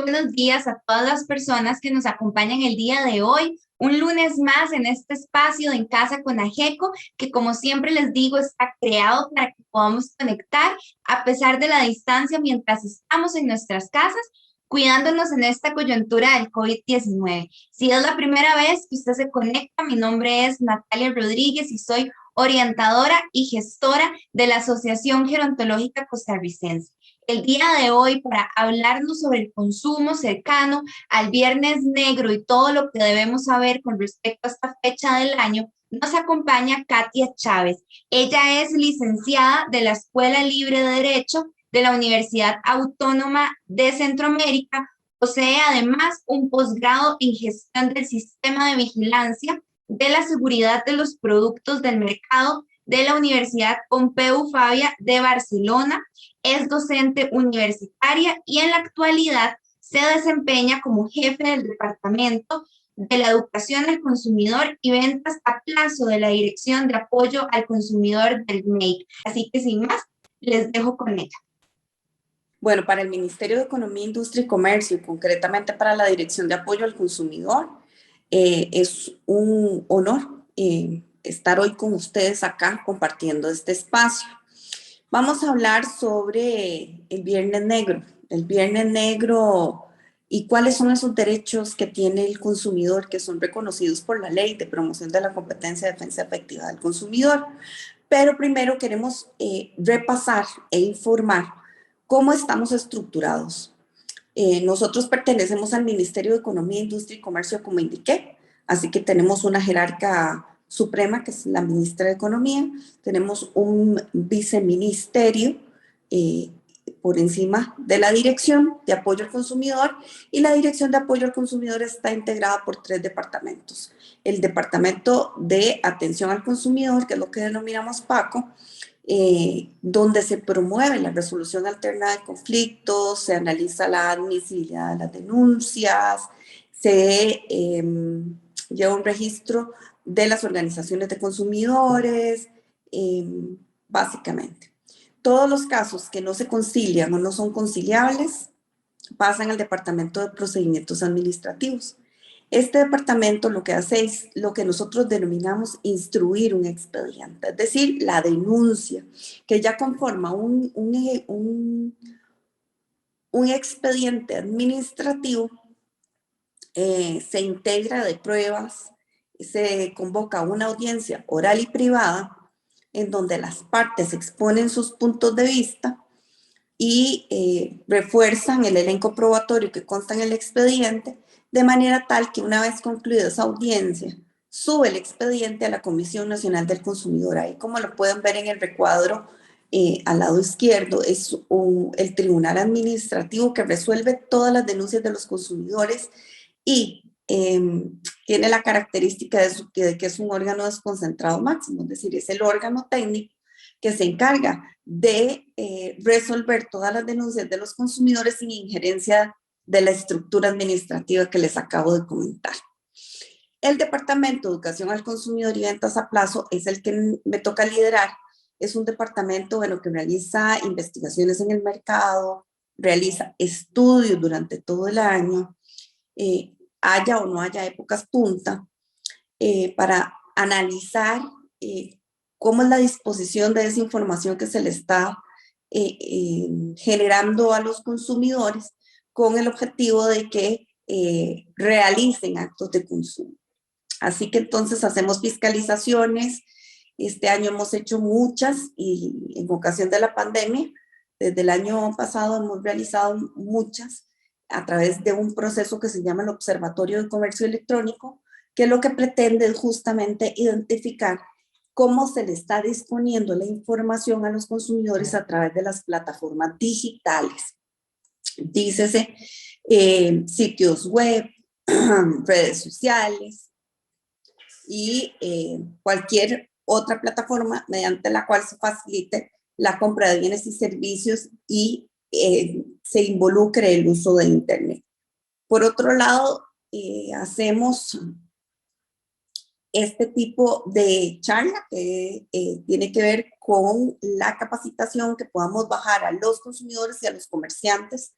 buenos días a todas las personas que nos acompañan el día de hoy. Un lunes más en este espacio de En Casa con Ajeco, que como siempre les digo, está creado para que podamos conectar a pesar de la distancia mientras estamos en nuestras casas, cuidándonos en esta coyuntura del COVID-19. Si es la primera vez que usted se conecta, mi nombre es Natalia Rodríguez y soy orientadora y gestora de la Asociación Gerontológica Costarricense. El día de hoy, para hablarnos sobre el consumo cercano al Viernes Negro y todo lo que debemos saber con respecto a esta fecha del año, nos acompaña Katia Chávez. Ella es licenciada de la Escuela Libre de Derecho de la Universidad Autónoma de Centroamérica. Posee además un posgrado en gestión del sistema de vigilancia de la seguridad de los productos del mercado de la Universidad Pompeu Fabra de Barcelona. Es docente universitaria y en la actualidad se desempeña como jefe del Departamento de la Educación al Consumidor y Ventas a Plazo de la Dirección de Apoyo al Consumidor del MEIC. Así que sin más, les dejo con ella. Bueno, para el Ministerio de Economía, Industria y Comercio, y concretamente para la Dirección de Apoyo al Consumidor, es un honor estar hoy con ustedes acá compartiendo este espacio. Vamos a hablar sobre el Viernes Negro. El Viernes Negro y cuáles son esos derechos que tiene el consumidor que son reconocidos por la Ley de Promoción de la Competencia y Defensa Efectiva del Consumidor. Pero primero queremos repasar e informar cómo estamos estructurados. Nosotros pertenecemos al Ministerio de Economía, Industria y Comercio, como indiqué, así que tenemos una jerarca suprema, que es la ministra de Economía, tenemos un viceministerio por encima de la Dirección de Apoyo al Consumidor, y la Dirección de Apoyo al Consumidor está integrada por 3 departamentos. El Departamento de Atención al Consumidor, que es lo que denominamos PACO, donde se promueve la resolución alterna de conflictos, se analiza la admisibilidad de las denuncias, se lleva un registro de las organizaciones de consumidores, básicamente. Todos los casos que no se concilian o no son conciliables pasan al Departamento de Procedimientos Administrativos. Este departamento lo que hace es lo que nosotros denominamos instruir un expediente, es decir, la denuncia, que ya conforma un expediente administrativo, se integra de pruebas, se convoca una audiencia oral y privada, en donde las partes exponen sus puntos de vista y refuerzan el elenco probatorio que consta en el expediente, de manera tal que una vez concluida esa audiencia, sube el expediente a la Comisión Nacional del Consumidor. Ahí, como lo pueden ver en el recuadro al lado izquierdo, es el tribunal administrativo que resuelve todas las denuncias de los consumidores y tiene la característica de que es un órgano desconcentrado máximo, es decir, es el órgano técnico que se encarga de resolver todas las denuncias de los consumidores sin injerencia de la estructura administrativa que les acabo de comentar. El Departamento de Educación al Consumidor y Ventas a Plazo es el que me toca liderar. Es un departamento, bueno, que realiza investigaciones en el mercado, realiza estudios durante todo el año, haya o no haya épocas punta, para analizar cómo es la disposición de esa información que se le está generando a los consumidores con el objetivo de que realicen actos de consumo. Así que entonces hacemos fiscalizaciones. Este año hemos hecho muchas y en ocasión de la pandemia, desde el año pasado hemos realizado muchas a través de un proceso que se llama el Observatorio de Comercio Electrónico, que lo que pretende es justamente identificar cómo se le está disponiendo la información a los consumidores a través de las plataformas digitales. Dícese sitios web, redes sociales y cualquier otra plataforma mediante la cual se facilite la compra de bienes y servicios y se involucre el uso de Internet. Por otro lado, hacemos este tipo de charla que tiene que ver con la capacitación que podamos bajar a los consumidores y a los comerciantes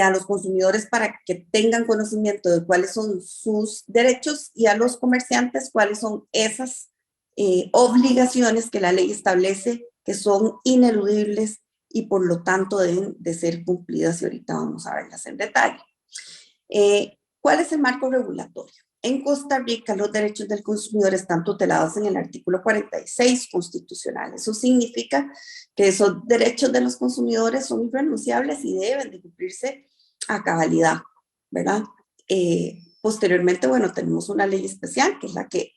a los consumidores para que tengan conocimiento de cuáles son sus derechos y a los comerciantes cuáles son esas obligaciones que la ley establece que son ineludibles y por lo tanto deben de ser cumplidas, y ahorita vamos a verlas en detalle. ¿Cuál es el marco regulatorio? En Costa Rica, los derechos del consumidor están tutelados en el artículo 46 constitucional. Eso significa que esos derechos de los consumidores son irrenunciables y deben de cumplirse a cabalidad, ¿verdad? Posteriormente, bueno, tenemos una ley especial, que es la que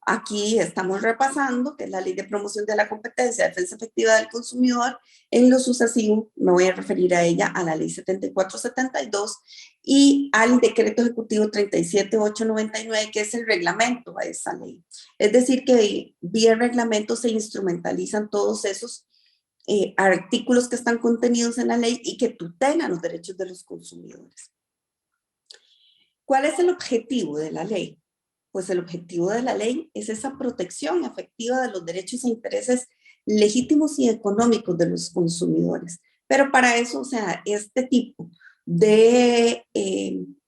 aquí estamos repasando, que es la Ley de Promoción de la Competencia, Defensa Efectiva del Consumidor. En lo sucesivo me voy a referir a ella, a la Ley 7472 y al Decreto Ejecutivo 37899, que es el reglamento a esa ley. Es decir, que vía reglamento se instrumentalizan todos esos artículos que están contenidos en la ley y que tutelan los derechos de los consumidores. ¿Cuál es el objetivo de la ley? Pues el objetivo de la ley es esa protección efectiva de los derechos e intereses legítimos y económicos de los consumidores. Pero para eso, o sea, este tipo de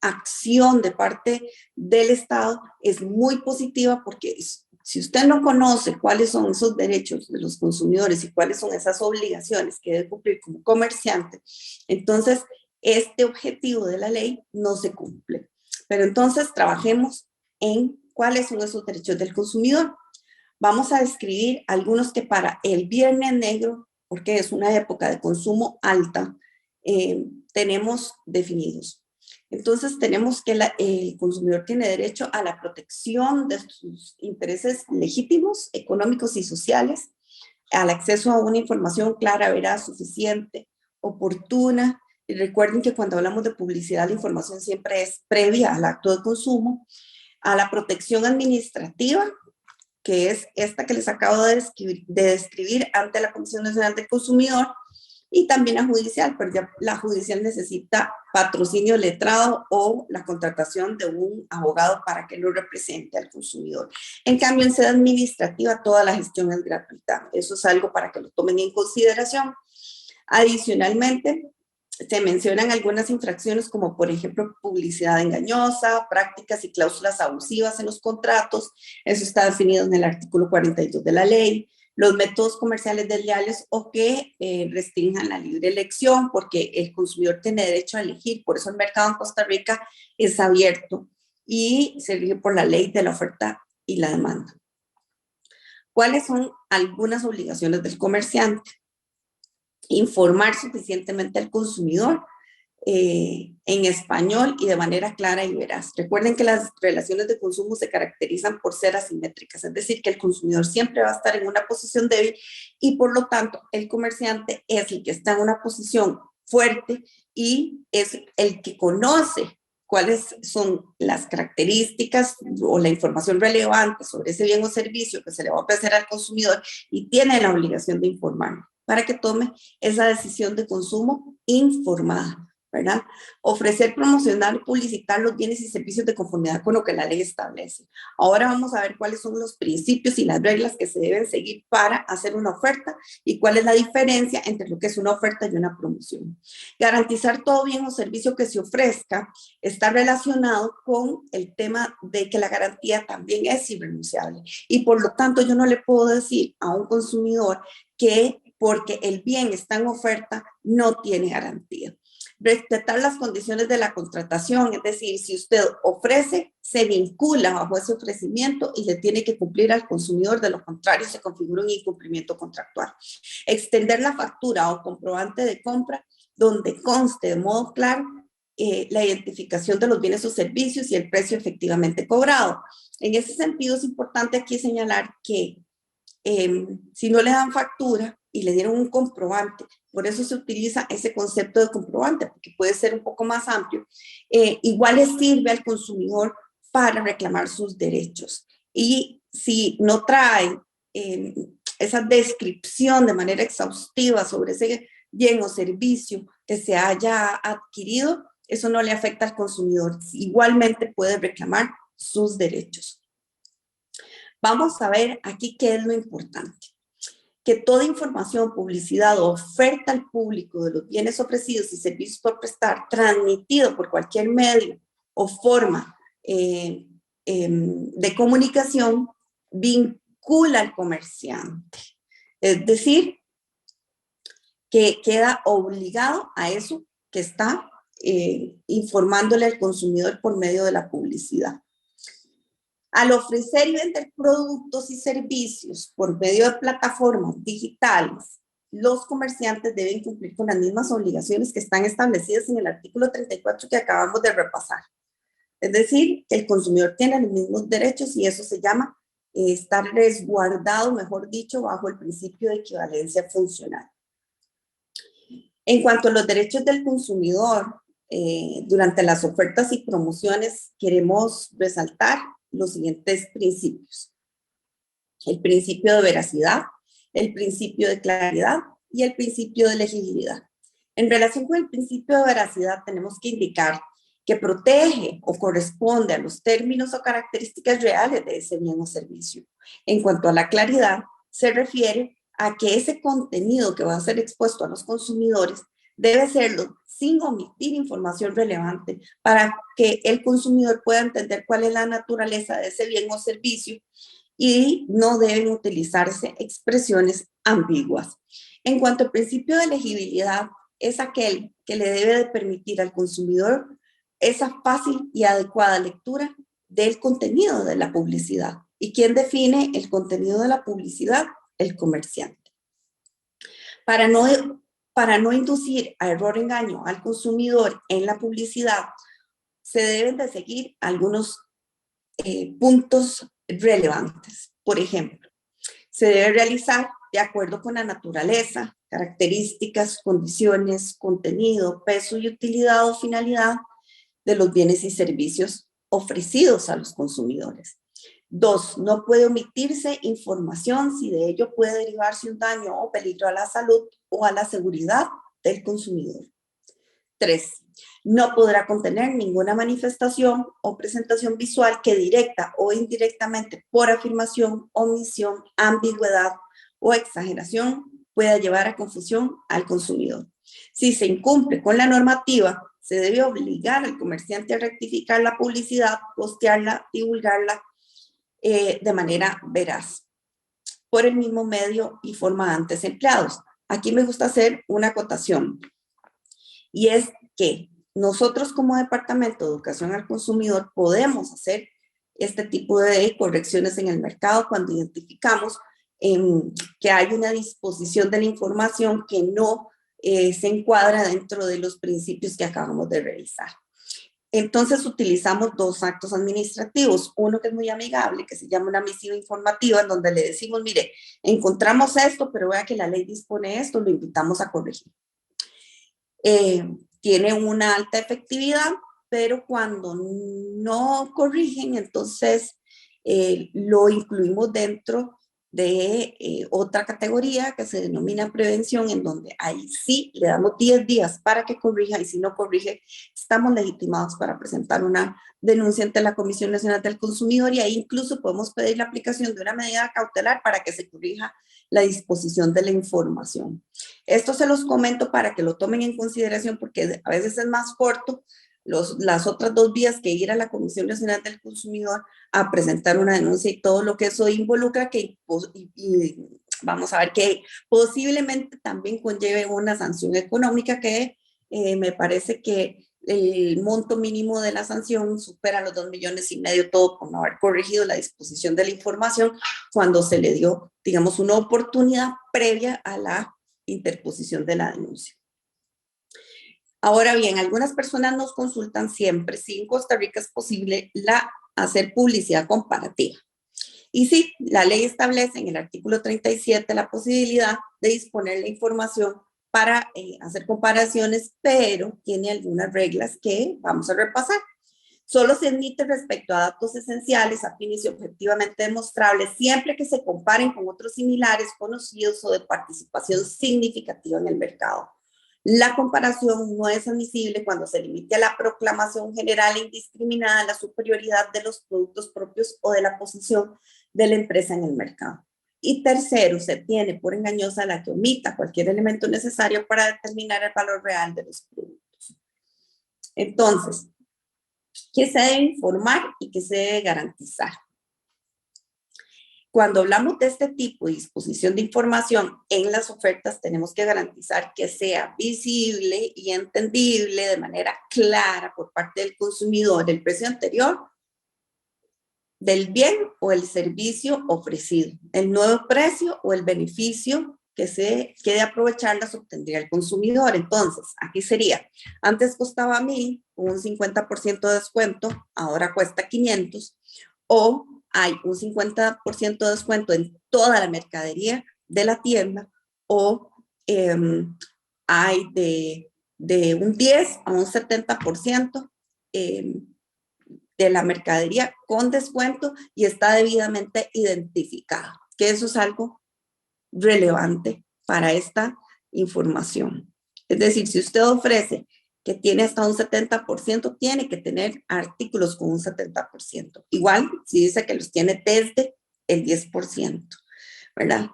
acción de parte del Estado es muy positiva, porque si usted no conoce cuáles son esos derechos de los consumidores y cuáles son esas obligaciones que debe cumplir como comerciante, entonces este objetivo de la ley no se cumple. Pero entonces trabajemos en cuáles son esos derechos del consumidor. Vamos a describir algunos que para el Viernes Negro, porque es una época de consumo alta, tenemos definidos. Entonces tenemos que el consumidor tiene derecho a la protección de sus intereses legítimos, económicos y sociales, al acceso a una información clara, veraz, suficiente, oportuna. Y recuerden que cuando hablamos de publicidad, la información siempre es previa al acto de consumo, a la protección administrativa, que es esta que les acabo de describir ante la Comisión Nacional del Consumidor, y también la judicial, pero ya la judicial necesita patrocinio letrado o la contratación de un abogado para que lo represente al consumidor. En cambio, en sede administrativa, toda la gestión es gratuita. Eso es algo para que lo tomen en consideración. Adicionalmente, se mencionan algunas infracciones como, por ejemplo, publicidad engañosa, prácticas y cláusulas abusivas en los contratos. Eso está definido en el artículo 42 de la ley. Los métodos comerciales desleales o que restrinjan la libre elección, porque el consumidor tiene derecho a elegir. Por eso el mercado en Costa Rica es abierto y se rige por la ley de la oferta y la demanda. ¿Cuáles son algunas obligaciones del comerciante? Informar suficientemente al consumidor en español y de manera clara y veraz. Recuerden que las relaciones de consumo se caracterizan por ser asimétricas, es decir, que el consumidor siempre va a estar en una posición débil y por lo tanto el comerciante es el que está en una posición fuerte y es el que conoce cuáles son las características o la información relevante sobre ese bien o servicio que se le va a ofrecer al consumidor y tiene la obligación de informar para que tome esa decisión de consumo informada, ¿verdad? Ofrecer, promocionar, publicitar los bienes y servicios de conformidad con lo que la ley establece. Ahora vamos a ver cuáles son los principios y las reglas que se deben seguir para hacer una oferta y cuál es la diferencia entre lo que es una oferta y una promoción. Garantizar todo bien o servicio que se ofrezca está relacionado con el tema de que la garantía también es irrenunciable y por lo tanto yo no le puedo decir a un consumidor que porque el bien está en oferta no tiene garantía. Respetar las condiciones de la contratación, es decir, si usted ofrece, se vincula bajo ese ofrecimiento y le tiene que cumplir al consumidor, de lo contrario se configura un incumplimiento contractual. Extender la factura o comprobante de compra donde conste de modo claro la identificación de los bienes o servicios y el precio efectivamente cobrado. En ese sentido es importante aquí señalar que si no le dan factura y le dieron un comprobante, por eso se utiliza ese concepto de comprobante, porque puede ser un poco más amplio, igual le sirve al consumidor para reclamar sus derechos. Y si no trae esa descripción de manera exhaustiva sobre ese bien o servicio que se haya adquirido, eso no le afecta al consumidor. Igualmente puede reclamar sus derechos. Vamos a ver aquí qué es lo importante. que toda información, publicidad o oferta al público de los bienes ofrecidos y servicios por prestar, transmitido por cualquier medio o forma de comunicación, vincula al comerciante. Es decir, que queda obligado a eso que está informándole al consumidor por medio de la publicidad. Al ofrecer y vender productos y servicios por medio de plataformas digitales, los comerciantes deben cumplir con las mismas obligaciones que están establecidas en el artículo 34 que acabamos de repasar. Es decir, que el consumidor tiene los mismos derechos y eso se llama estar resguardado, mejor dicho, bajo el principio de equivalencia funcional. En cuanto a los derechos del consumidor, durante las ofertas y promociones queremos resaltar los siguientes principios. El principio de veracidad, el principio de claridad y el principio de legibilidad. En relación con el principio de veracidad tenemos que indicar que protege o corresponde a los términos o características reales de ese bien o servicio. En cuanto a la claridad, se refiere a que ese contenido que va a ser expuesto a los consumidores debe serlo sin omitir información relevante para que el consumidor pueda entender cuál es la naturaleza de ese bien o servicio y no deben utilizarse expresiones ambiguas. En cuanto al principio de legibilidad, es aquel que le debe de permitir al consumidor esa fácil y adecuada lectura del contenido de la publicidad. ¿Y quién define el contenido de la publicidad? El comerciante. Para no inducir a error o engaño al consumidor en la publicidad, se deben de seguir algunos puntos relevantes. Por ejemplo, se debe realizar de acuerdo con la naturaleza, características, condiciones, contenido, peso y utilidad o finalidad de los bienes y servicios ofrecidos a los consumidores. 2, no puede omitirse información si de ello puede derivarse un daño o peligro a la salud o a la seguridad del consumidor. 3, no podrá contener ninguna manifestación o presentación visual que directa o indirectamente por afirmación, omisión, ambigüedad o exageración pueda llevar a confusión al consumidor. Si se incumple con la normativa, se debe obligar al comerciante a rectificar la publicidad, postearla, divulgarla de manera veraz, por el mismo medio y forma antes empleados. Aquí me gusta hacer una acotación, y es que nosotros como Departamento de Educación al Consumidor podemos hacer este tipo de correcciones en el mercado cuando identificamos que hay una disposición de la información que no se encuadra dentro de los principios que acabamos de revisar. Entonces utilizamos 2 actos administrativos, uno que es muy amigable, que se llama una misiva informativa, en donde le decimos, mire, encontramos esto, pero vea que la ley dispone esto, lo invitamos a corregir. Tiene una alta efectividad, pero cuando no corrigen, entonces lo incluimos dentro de otra categoría que se denomina prevención, en donde ahí sí le damos 10 días para que corrija, y si no corrige, estamos legitimados para presentar una denuncia ante la Comisión Nacional del Consumidor, y ahí incluso podemos pedir la aplicación de una medida cautelar para que se corrija la disposición de la información. Esto se los comento para que lo tomen en consideración, porque a veces es más corto las otras 2 vías que ir a la Comisión Nacional del Consumidor a presentar una denuncia y todo lo que eso involucra, y vamos a ver que posiblemente también conlleve una sanción económica que me parece que el monto mínimo de la sanción supera los 2,5 millones, todo por no haber corregido la disposición de la información cuando se le dio, digamos, una oportunidad previa a la interposición de la denuncia. Ahora bien, algunas personas nos consultan siempre si en Costa Rica es posible hacer publicidad comparativa. Y sí, la ley establece en el artículo 37 la posibilidad de disponer la información para hacer comparaciones, pero tiene algunas reglas que vamos a repasar. Solo se admite respecto a datos esenciales, afines y objetivamente demostrables, siempre que se comparen con otros similares, conocidos o de participación significativa en el mercado. La comparación no es admisible cuando se limite a la proclamación general e indiscriminada de la superioridad de los productos propios o de la posición de la empresa en el mercado. Y tercero, se tiene por engañosa la que omita cualquier elemento necesario para determinar el valor real de los productos. Entonces, ¿qué se debe informar y qué se debe garantizar? Cuando hablamos de este tipo de disposición de información en las ofertas, tenemos que garantizar que sea visible y entendible de manera clara por parte del consumidor el precio anterior del bien o el servicio ofrecido, el nuevo precio o el beneficio que de aprovecharlas obtendría el consumidor. Entonces, aquí sería, antes costaba 1,000 con un 50% de descuento, ahora cuesta 500, o hay un 50% de descuento en toda la mercadería de la tienda, o hay de un 10 a un 70% de la mercadería con descuento y está debidamente identificada, que eso es algo relevante para esta información. Es decir, si usted ofrece que tiene hasta un 70%, tiene que tener artículos con un 70%. Igual si dice que los tiene desde el 10%, ¿verdad?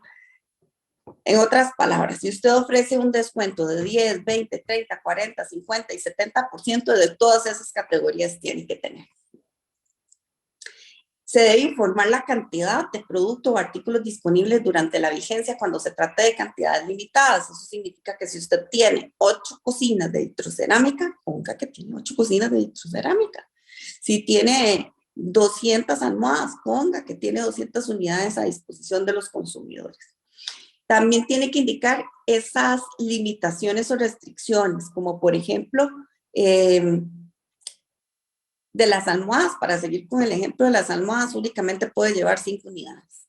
En otras palabras, si usted ofrece un descuento de 10, 20, 30, 40, 50 y 70%, de todas esas categorías tiene que tener. Se debe informar la cantidad de productos o artículos disponibles durante la vigencia cuando se trate de cantidades limitadas. Eso significa que si usted tiene 8 cocinas de vitrocerámica, ponga que tiene 8 cocinas de vitrocerámica. Si tiene 200 almohadas, ponga que tiene 200 unidades a disposición de los consumidores. También tiene que indicar esas limitaciones o restricciones, como por ejemplo, de las almohadas, para seguir con el ejemplo de las almohadas, únicamente puede llevar 5 unidades.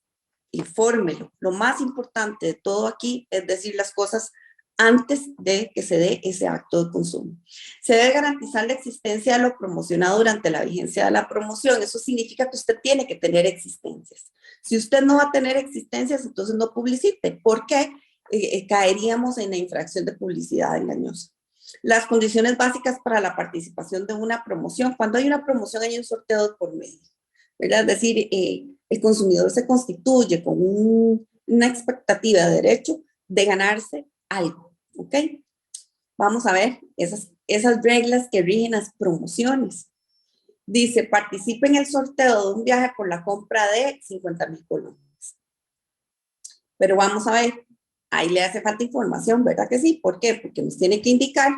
Infórmelo. Lo más importante de todo aquí es decir las cosas antes de que se dé ese acto de consumo. Se debe garantizar la existencia de lo promocionado durante la vigencia de la promoción. Eso significa que usted tiene que tener existencias. Si usted no va a tener existencias, entonces no publicite. ¿Por qué? Caeríamos en la infracción de publicidad engañosa. Las condiciones básicas para la participación de una promoción. Cuando hay una promoción hay un sorteo por medio, ¿verdad? Es decir, el consumidor se constituye con una expectativa de derecho de ganarse algo, ¿ok? Vamos a ver esas reglas que rigen las promociones. Dice, participe en el sorteo de un viaje por la compra de 50,000 colones. Pero vamos a ver, ahí le hace falta información, ¿verdad que sí? ¿Por qué? Porque nos tiene que indicar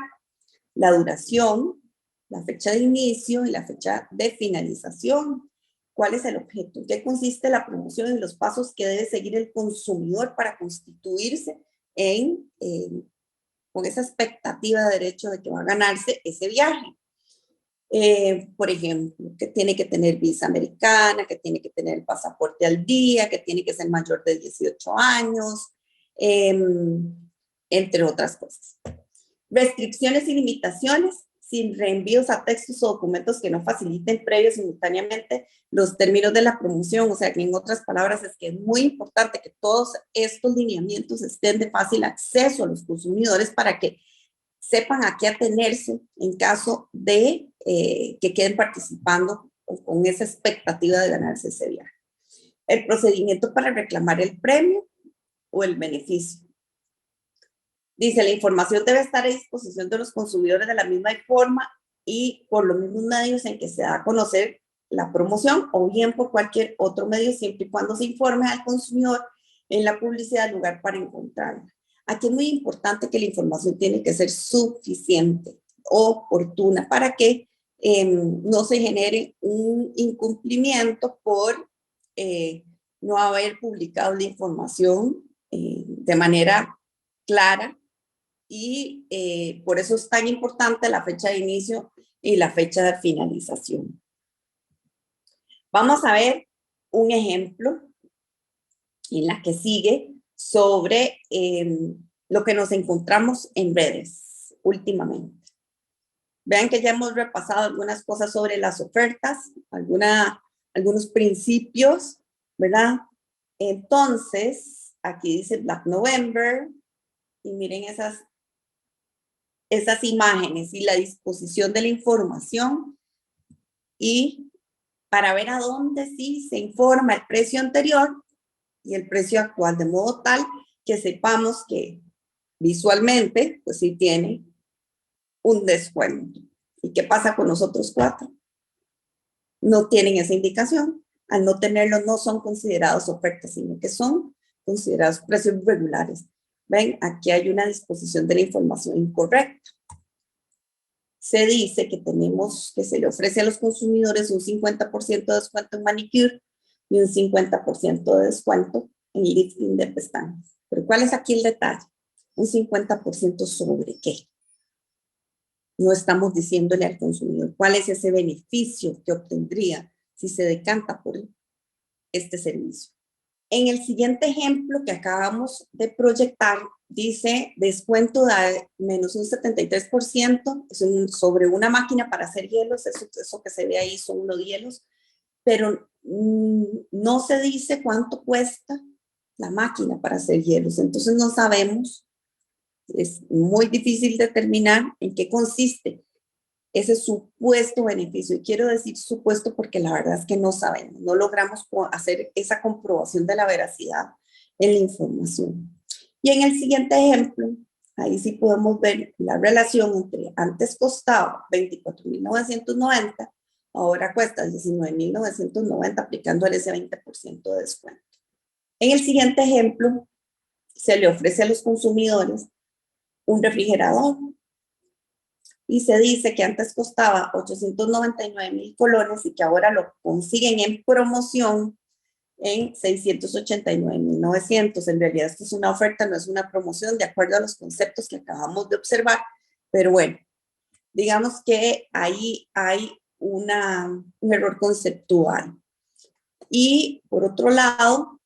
la duración, la fecha de inicio y la fecha de finalización. ¿Cuál es el objeto? ¿En qué consiste la promoción y los pasos que debe seguir el consumidor para constituirse con esa expectativa de derecho de que va a ganarse ese viaje? Por ejemplo, que tiene que tener visa americana, que tiene que tener el pasaporte al día, que tiene que ser mayor de 18 años, entre otras cosas. Restricciones y limitaciones, sin reenvíos a textos o documentos que no faciliten previo simultáneamente los términos de la promoción. O sea, que en otras palabras es que es muy importante que todos estos lineamientos estén de fácil acceso a los consumidores para que sepan a qué atenerse en caso de que queden participando con esa expectativa de ganarse ese viaje. El procedimiento para reclamar el premio o el beneficio. Dice, la información debe estar a disposición de los consumidores de la misma forma y por los mismos medios en que se da a conocer la promoción o bien por cualquier otro medio, siempre y cuando se informe al consumidor en la publicidad del lugar para encontrarla. Aquí es muy importante que la información tiene que ser suficiente, oportuna, para que no se genere un incumplimiento por no haber publicado la información de manera clara. Y por eso es tan importante la fecha de inicio y la fecha de finalización. Vamos a ver un ejemplo en la que sigue sobre lo que nos encontramos en redes últimamente. Vean que ya hemos repasado algunas cosas sobre las ofertas, algunos principios, ¿verdad? Entonces, aquí dice Black November, y miren esas imágenes y la disposición de la información, y para ver a dónde sí se informa el precio anterior, y el precio actual, de modo tal que sepamos que visualmente, pues sí tiene un descuento. ¿Y qué pasa con los otros 4? No tienen esa indicación. Al no tenerlo, no son considerados ofertas, sino que son considerados precios regulares. ¿Ven? Aquí hay una disposición de la información incorrecta. Se dice que tenemos, que se le ofrece a los consumidores un 50% de descuento en manicure y un 50% de descuento en lifting de pestañas. Pero ¿cuál es aquí el detalle? Un 50% sobre qué. No estamos diciéndole al consumidor cuál es ese beneficio que obtendría si se decanta por este servicio. En el siguiente ejemplo que acabamos de proyectar, dice descuento de menos un 73% sobre una máquina para hacer hielos. Eso que se ve ahí son unos hielos, pero no se dice cuánto cuesta la máquina para hacer hielos. Entonces no sabemos, es muy difícil determinar en qué consiste ese supuesto beneficio. Y quiero decir supuesto porque la verdad es que no sabemos, no logramos hacer esa comprobación de la veracidad en la información. Y en el siguiente ejemplo, ahí sí podemos ver la relación entre antes costaba 24.990, ahora cuesta 19.990 aplicándole ese 20% de descuento. En el siguiente ejemplo, se le ofrece a los consumidores un refrigerador y se dice que antes costaba 899,000 colones y que ahora lo consiguen en promoción en 689,900. En realidad esto es una oferta, no es una promoción, de acuerdo a los conceptos que acabamos de observar, pero bueno, digamos que ahí hay un error conceptual. Y por otro lado,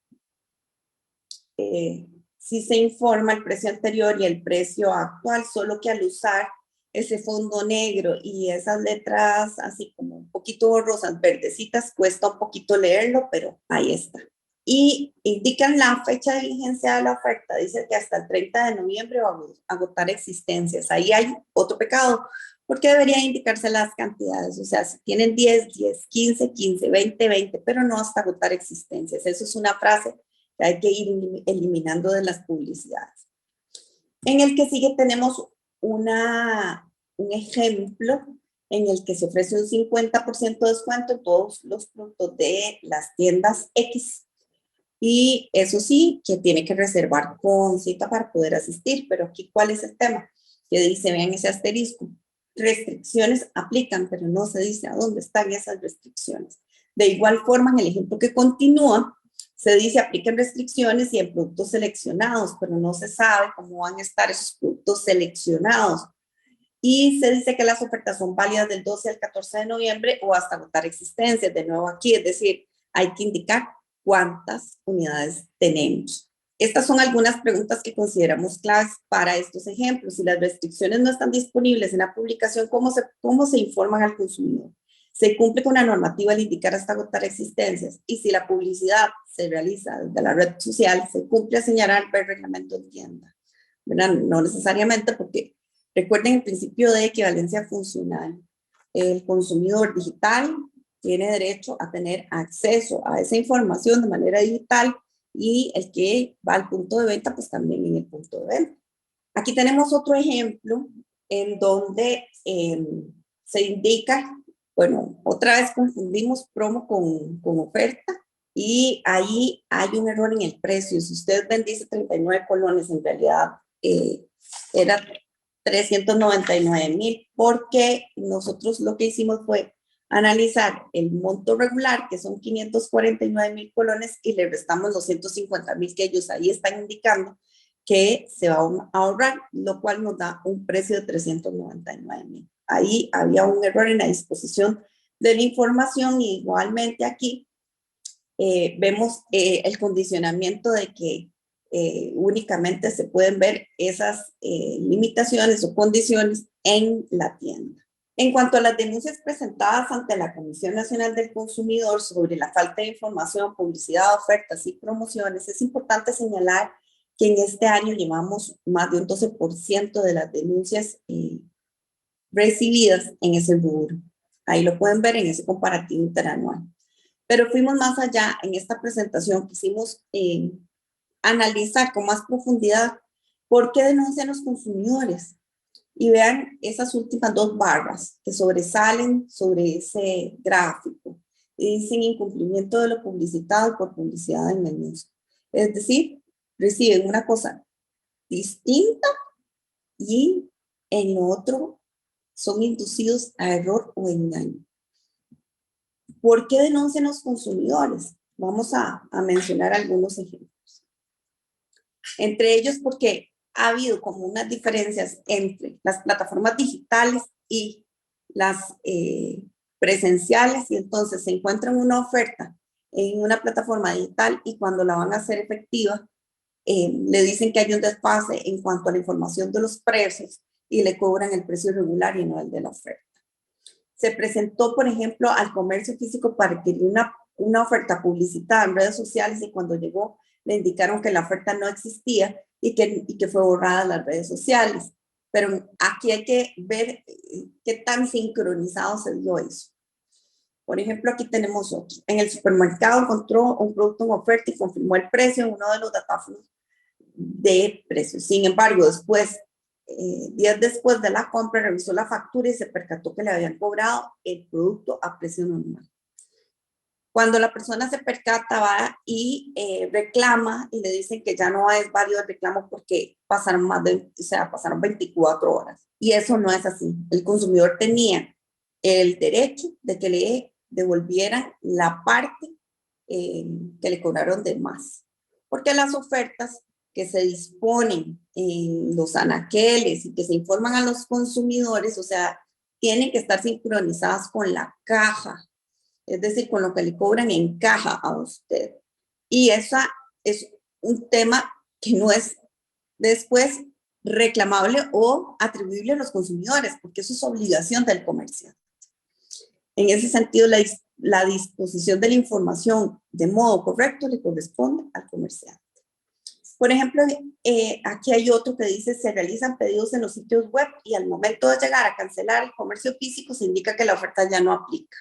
sí se informa el precio anterior y el precio actual, solo que al usar ese fondo negro y esas letras así como un poquito borrosas, verdecitas, cuesta un poquito leerlo, pero ahí está. Y indican la fecha de vigencia de la oferta, dice que hasta el 30 de noviembre va a agotar existencias. Ahí hay otro pecado, porque debería indicarse las cantidades, o sea, si tienen 10, 10, 15, 15, 20, 20, pero no hasta agotar existencias. Eso es una frase que hay que ir eliminando de las publicidades. En el que sigue tenemos un ejemplo en el que se ofrece un 50% de descuento en todos los productos de las tiendas X. Y eso sí, que tiene que reservar con cita para poder asistir. Pero aquí, ¿cuál es el tema? Que dice, vean ese asterisco, restricciones aplican, pero no se dice a dónde están esas restricciones. De igual forma, en el ejemplo que continúa, se dice apliquen restricciones y en productos seleccionados, pero no se sabe cómo van a estar esos productos seleccionados. Y se dice que las ofertas son válidas del 12 al 14 de noviembre o hasta agotar existencias. De nuevo aquí, es decir, hay que indicar cuántas unidades tenemos. Estas son algunas preguntas que consideramos claves para estos ejemplos. Si las restricciones no están disponibles en la publicación, ¿cómo se informan al consumidor? Se cumple con la normativa al indicar hasta agotar existencias. Y si la publicidad se realiza desde la red social, se cumple a señalar el reglamento de tienda. ¿Verdad? No necesariamente, porque recuerden el principio de equivalencia funcional. El consumidor digital tiene derecho a tener acceso a esa información de manera digital y el que va al punto de venta, pues también en el punto de venta. Aquí tenemos otro ejemplo en donde se indica, bueno, otra vez confundimos promo con oferta y ahí hay un error en el precio. Si ustedes ven, dice 39 colones, en realidad era 399,000, porque nosotros lo que hicimos fue analizar el monto regular, que son 549,000 colones, y le restamos los 150,000 que ellos ahí están indicando que se va a ahorrar, lo cual nos da un precio de 399,000. Ahí había un error en la disposición de la información y igualmente aquí vemos el condicionamiento de que únicamente se pueden ver esas limitaciones o condiciones en la tienda. En cuanto a las denuncias presentadas ante la Comisión Nacional del Consumidor sobre la falta de información, publicidad, ofertas y promociones, es importante señalar que en este año llevamos más de un 12% de las denuncias recibidas en ese rubro. Ahí lo pueden ver en ese comparativo interanual. Pero fuimos más allá. En esta presentación quisimos analizar con más profundidad por qué denuncian los consumidores. Y vean esas últimas dos barras que sobresalen sobre ese gráfico. Y dicen incumplimiento de lo publicitado por publicidad engañosa. Es decir, reciben una cosa distinta y en lo otro son inducidos a error o engaño. ¿Por qué denuncian los consumidores? Vamos a mencionar algunos ejemplos. Entre ellos porque ha habido como unas diferencias entre las plataformas digitales y las presenciales, y entonces se encuentran una oferta en una plataforma digital y cuando la van a hacer efectiva, le dicen que hay un desfase en cuanto a la información de los precios y le cobran el precio regular y no el de la oferta. Se presentó, por ejemplo, al comercio físico para adquirir una oferta publicitada en redes sociales y cuando llegó le indicaron que la oferta no existía y que fue borrada de las redes sociales. Pero aquí hay que ver qué tan sincronizado se dio eso. Por ejemplo, aquí tenemos otro. En el supermercado encontró un producto en oferta y confirmó el precio en uno de los datáforos de precios. Sin embargo, después, días después de la compra, revisó la factura y se percató que le habían cobrado el producto a precio normal. Cuando la persona se percata, va y reclama y le dicen que ya no es válido el reclamo porque pasaron pasaron 24 horas. Y eso no es así. El consumidor tenía el derecho de que le devolvieran la parte que le cobraron de más. Porque las ofertas que se disponen en los anaqueles y que se informan a los consumidores, o sea, tienen que estar sincronizadas con la caja, es decir, con lo que le cobran en caja a usted. Y esa es un tema que no es después reclamable o atribuible a los consumidores, porque eso es obligación del comerciante. En ese sentido, la disposición de la información de modo correcto le corresponde al comerciante. Por ejemplo, aquí hay otro que dice, se realizan pedidos en los sitios web y al momento de llegar a cancelar el comercio físico se indica que la oferta ya no aplica,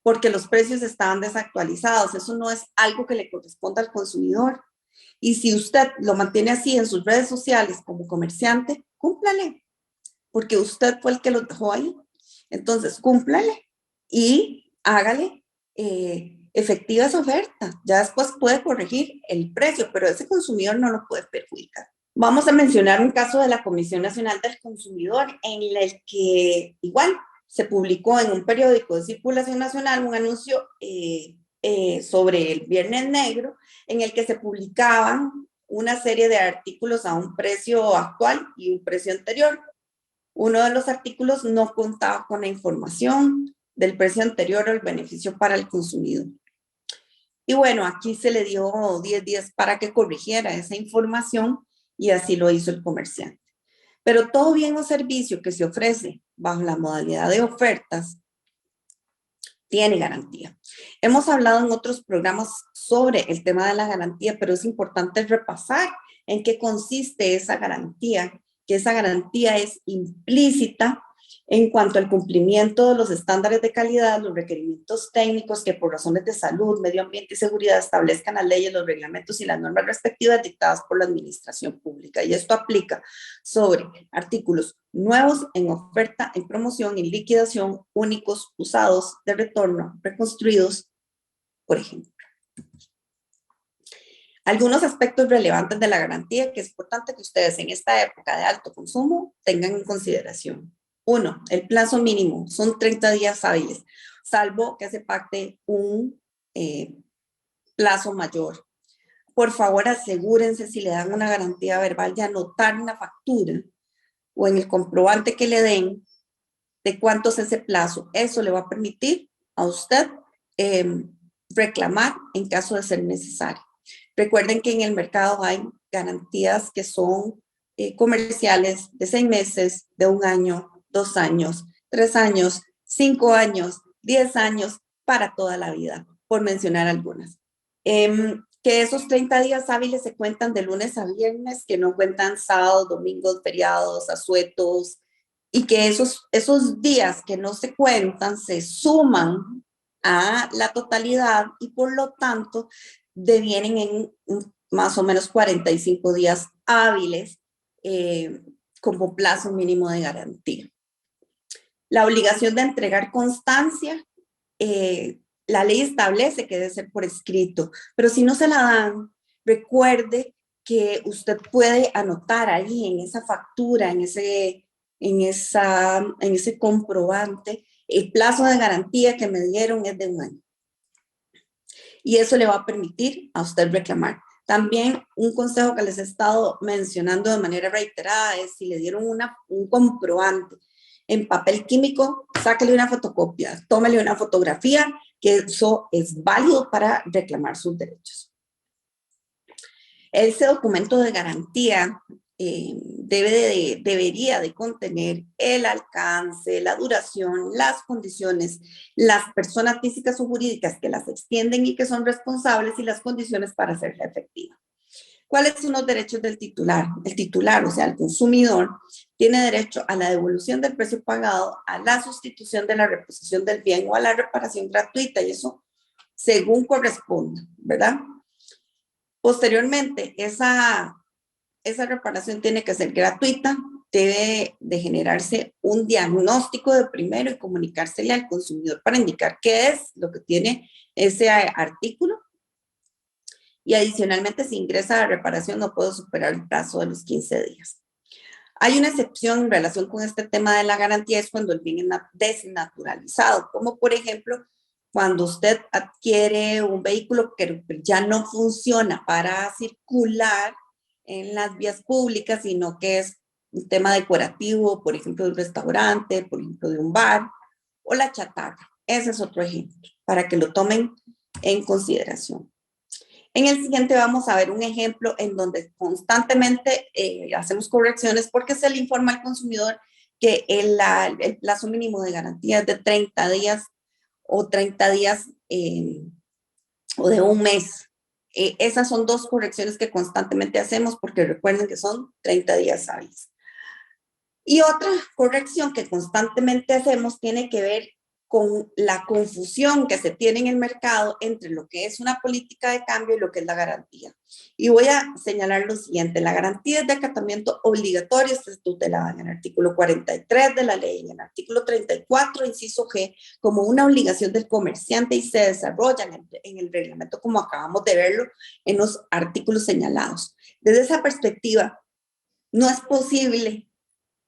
porque los precios estaban desactualizados. Eso no es algo que le corresponda al consumidor. Y si usted lo mantiene así en sus redes sociales como comerciante, cúmplale, porque usted fue el que lo dejó ahí. Entonces, cúmplale y hágale efectiva esa oferta. Ya después puede corregir el precio, pero ese consumidor no lo puede perjudicar. Vamos a mencionar un caso de la Comisión Nacional del Consumidor en el que igual se publicó en un periódico de circulación nacional un anuncio sobre el Viernes Negro en el que se publicaban una serie de artículos a un precio actual y un precio anterior. Uno de los artículos no contaba con la información del precio anterior o el beneficio para el consumidor. Y bueno, aquí se le dio 10 días para que corrigiera esa información y así lo hizo el comerciante. Pero todo bien o servicio que se ofrece bajo la modalidad de ofertas tiene garantía. Hemos hablado en otros programas sobre el tema de la garantía, pero es importante repasar en qué consiste esa garantía, que esa garantía es implícita en cuanto al cumplimiento de los estándares de calidad, los requerimientos técnicos que por razones de salud, medio ambiente y seguridad establezcan las leyes, los reglamentos y las normas respectivas dictadas por la administración pública. Y esto aplica sobre artículos nuevos en oferta, en promoción, en liquidación, únicos, usados, de retorno, reconstruidos, por ejemplo. Algunos aspectos relevantes de la garantía que es importante que ustedes en esta época de alto consumo tengan en consideración. 1, el plazo mínimo son 30 días hábiles, salvo que se pacte un plazo mayor. Por favor, asegúrense si le dan una garantía verbal de anotar en la factura o en el comprobante que le den de cuánto es ese plazo. Eso le va a permitir a usted reclamar en caso de ser necesario. Recuerden que en el mercado hay garantías que son comerciales de 6 meses, de 1 año, 2 años, 3 años, 5 años, 10 años, para toda la vida, por mencionar algunas. Que esos 30 días hábiles se cuentan de lunes a viernes, que no cuentan sábados, domingos, feriados, asuetos, y que esos días que no se cuentan se suman a la totalidad y por lo tanto devienen en más o menos 45 días hábiles como plazo mínimo de garantía. La obligación de entregar constancia, la ley establece que debe ser por escrito, pero si no se la dan, recuerde que usted puede anotar ahí en esa factura, en ese comprobante, el plazo de garantía que me dieron es de 1 año. Y eso le va a permitir a usted reclamar. También un consejo que les he estado mencionando de manera reiterada es si le dieron un comprobante en papel químico, sáquele una fotocopia, tómele una fotografía, que eso es válido para reclamar sus derechos. Ese documento de garantía debería de contener el alcance, la duración, las condiciones, las personas físicas o jurídicas que las extienden y que son responsables y las condiciones para hacerla efectiva. ¿Cuáles son los derechos del titular? El titular, o sea, el consumidor, tiene derecho a la devolución del precio pagado, a la sustitución de la reposición del bien o a la reparación gratuita, y eso según corresponda, ¿verdad? Posteriormente, esa reparación tiene que ser gratuita, debe de generarse un diagnóstico de primero y comunicársele al consumidor para indicar qué es lo que tiene ese artículo. Y adicionalmente, si ingresa a reparación, no puede superar el plazo de los 15 días. Hay una excepción en relación con este tema de la garantía, es cuando el bien es desnaturalizado, como por ejemplo, cuando usted adquiere un vehículo que ya no funciona para circular en las vías públicas, sino que es un tema decorativo, por ejemplo, de un restaurante, por ejemplo, de un bar, o la chatarra. Ese es otro ejemplo, para que lo tomen en consideración. En el siguiente vamos a ver un ejemplo en donde constantemente hacemos correcciones porque se le informa al consumidor que el plazo mínimo de garantía es de 30 días o 30 días o de un mes. Esas son dos correcciones que constantemente hacemos porque recuerden que son 30 días hábiles. Y otra corrección que constantemente hacemos tiene que ver con la confusión que se tiene en el mercado entre lo que es una política de cambio y lo que es la garantía. Y voy a señalar lo siguiente: la garantía es de acatamiento obligatorio, esta es tutelada en el artículo 43 de la ley, en el artículo 34, inciso G, como una obligación del comerciante y se desarrolla en el reglamento como acabamos de verlo en los artículos señalados. Desde esa perspectiva, no es posible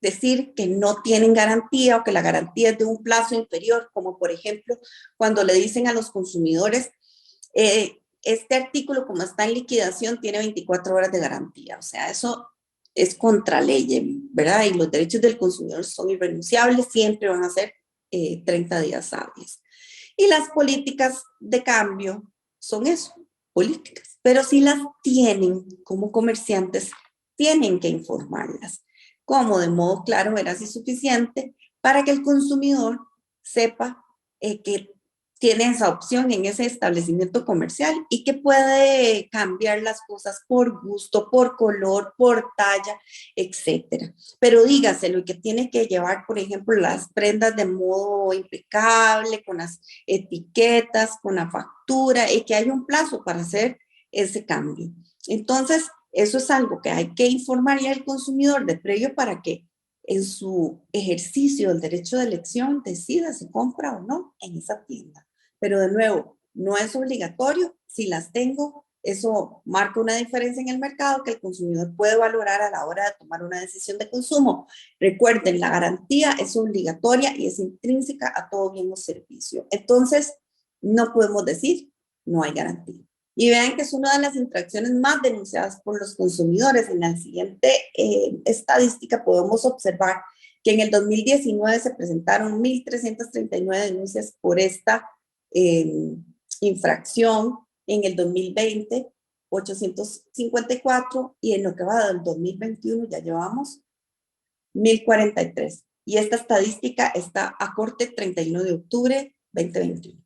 decir que no tienen garantía o que la garantía es de un plazo inferior, como por ejemplo cuando le dicen a los consumidores, este artículo como está en liquidación tiene 24 horas de garantía. O sea, eso es contra ley, ¿verdad? Y los derechos del consumidor son irrenunciables, siempre van a ser 30 días hábiles. Y las políticas de cambio son eso, políticas. Pero si las tienen como comerciantes, tienen que informarlas como de modo claro, veraz y suficiente para que el consumidor sepa que tiene esa opción en ese establecimiento comercial y que puede cambiar las cosas por gusto, por color, por talla, etcétera. Pero dígaselo, y que tiene que llevar, por ejemplo, las prendas de modo impecable, con las etiquetas, con la factura, y que hay un plazo para hacer ese cambio. Entonces, eso es algo que hay que informarle al consumidor de previo para que en su ejercicio del derecho de elección decida si compra o no en esa tienda. Pero de nuevo, no es obligatorio. Si las tengo, eso marca una diferencia en el mercado que el consumidor puede valorar a la hora de tomar una decisión de consumo. Recuerden, la garantía es obligatoria y es intrínseca a todo bien o servicio. Entonces, no podemos decir no hay garantía. Y vean que es una de las infracciones más denunciadas por los consumidores. En la siguiente estadística podemos observar que en el 2019 se presentaron 1.339 denuncias por esta infracción. En el 2020, 854, y en lo que va del 2021 ya llevamos 1.043. Y esta estadística está a corte 31 de octubre 2021.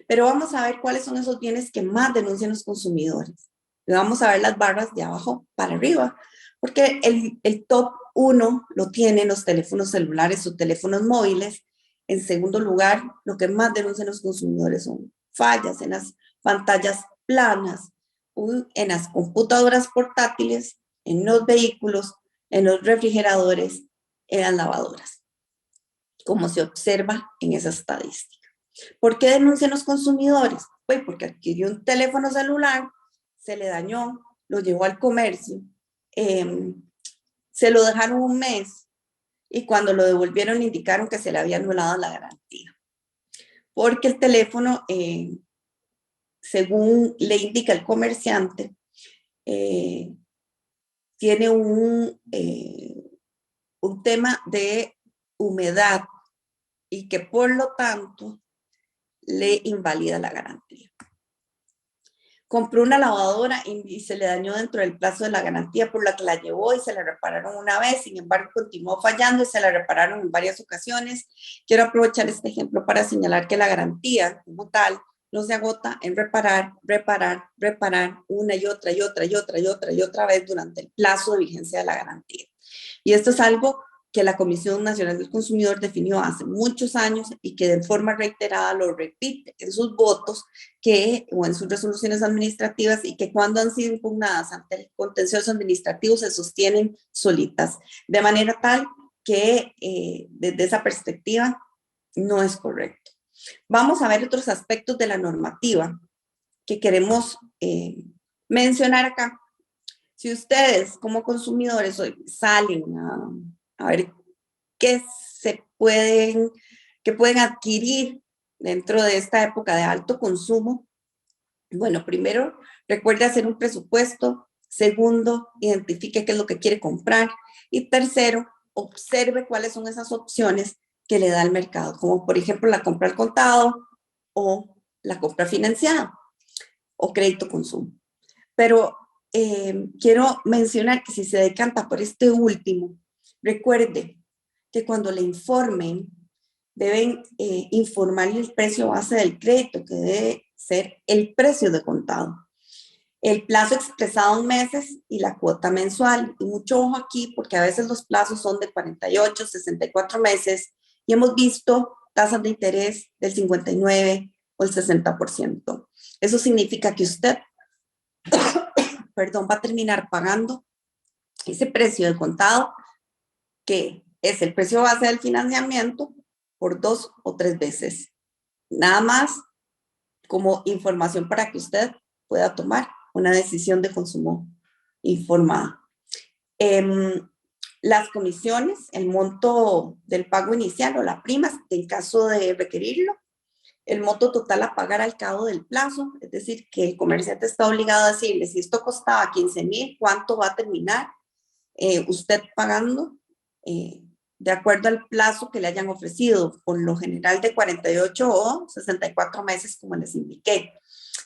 Pero vamos a ver cuáles son esos bienes que más denuncian los consumidores. Y vamos a ver las barras de abajo para arriba, porque el top 1 lo tienen los teléfonos celulares o teléfonos móviles, En segundo lugar, lo que más denuncian los consumidores son fallas en las pantallas planas, en las computadoras portátiles, en los vehículos, en los refrigeradores, en las lavadoras, como se observa en esa estadística. ¿Por qué denuncian los consumidores? Pues porque adquirió un teléfono celular, se le dañó, lo llevó al comercio, se lo dejaron un mes y cuando lo devolvieron le indicaron que se le había anulado la garantía. Porque el teléfono, según le indica el comerciante, tiene un tema de humedad y que por lo tanto le invalida la garantía. Compró una lavadora y se le dañó dentro del plazo de la garantía por la que la llevó y se la repararon una vez, sin embargo continuó fallando y se la repararon en varias ocasiones. Quiero aprovechar este ejemplo para señalar que la garantía como tal no se agota en reparar una y otra vez durante el plazo de vigencia de la garantía. Y esto es algo que la Comisión Nacional del Consumidor definió hace muchos años y que de forma reiterada lo repite en sus votos o en sus resoluciones administrativas, y que cuando han sido impugnadas ante el contencioso administrativo se sostienen solitas, de manera tal que desde esa perspectiva no es correcto. Vamos a ver otros aspectos de la normativa que queremos mencionar acá. Si ustedes como consumidores hoy salen a ver qué pueden adquirir dentro de esta época de alto consumo, bueno, primero, recuerde hacer un presupuesto. Segundo, identifique qué es lo que quiere comprar. Y tercero, observe cuáles son esas opciones que le da el mercado, como por ejemplo la compra al contado o la compra financiada o crédito consumo. Pero quiero mencionar que si se decanta por este último, recuerde que cuando le informen, deben informarle el precio base del crédito, que debe ser el precio de contado, el plazo expresado en meses y la cuota mensual. Y mucho ojo aquí, porque a veces los plazos son de 48, 64 meses y hemos visto tasas de interés del 59 o el 60%. Eso significa que usted, va a terminar pagando ese precio de contado, que es el precio base del financiamiento, por 2 o 3 veces. Nada más como información para que usted pueda tomar una decisión de consumo informada. Las comisiones, el monto del pago inicial o la prima, en caso de requerirlo, el monto total a pagar al cabo del plazo, es decir, que el comerciante está obligado a decirle, si esto costaba 15,000, ¿cuánto va a terminar usted pagando? De acuerdo al plazo que le hayan ofrecido, por lo general de 48 o 64 meses, como les indiqué.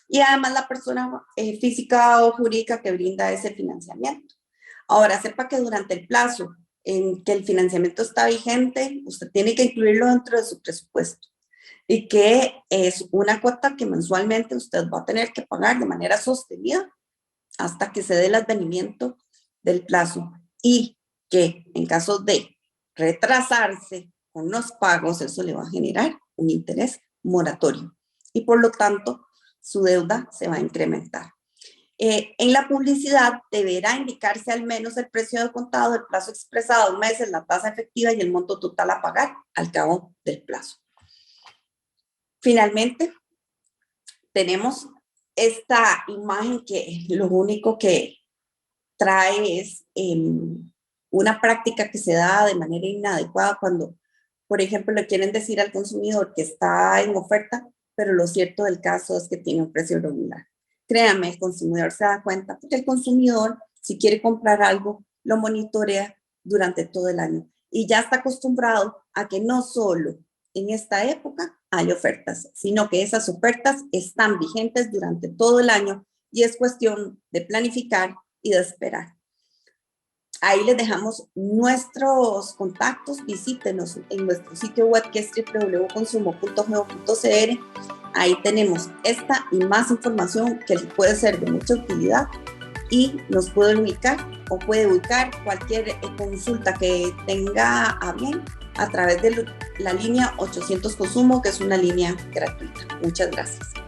Y además la persona física o jurídica que brinda ese financiamiento. Ahora, sepa que durante el plazo en que el financiamiento está vigente, usted tiene que incluirlo dentro de su presupuesto, y que es una cuota que mensualmente usted va a tener que pagar de manera sostenida hasta que se dé el advenimiento del plazo, y que en caso de retrasarse con los pagos, eso le va a generar un interés moratorio y por lo tanto su deuda se va a incrementar. En la publicidad deberá indicarse al menos el precio de contado, el plazo expresado en meses, la tasa efectiva y el monto total a pagar al cabo del plazo. Finalmente, tenemos esta imagen que lo único que trae es una práctica que se da de manera inadecuada cuando, por ejemplo, le quieren decir al consumidor que está en oferta, pero lo cierto del caso es que tiene un precio regular. Créanme, el consumidor se da cuenta, porque el consumidor, si quiere comprar algo, lo monitorea durante todo el año y ya está acostumbrado a que no solo en esta época hay ofertas, sino que esas ofertas están vigentes durante todo el año y es cuestión de planificar y de esperar. Ahí les dejamos nuestros contactos, visítenos en nuestro sitio web que es www.consumo.go.cr. Ahí tenemos esta y más información que les puede ser de mucha utilidad y nos puede ubicar o puede ubicar cualquier consulta que tenga a bien a través de la línea 800 Consumo, que es una línea gratuita. Muchas gracias.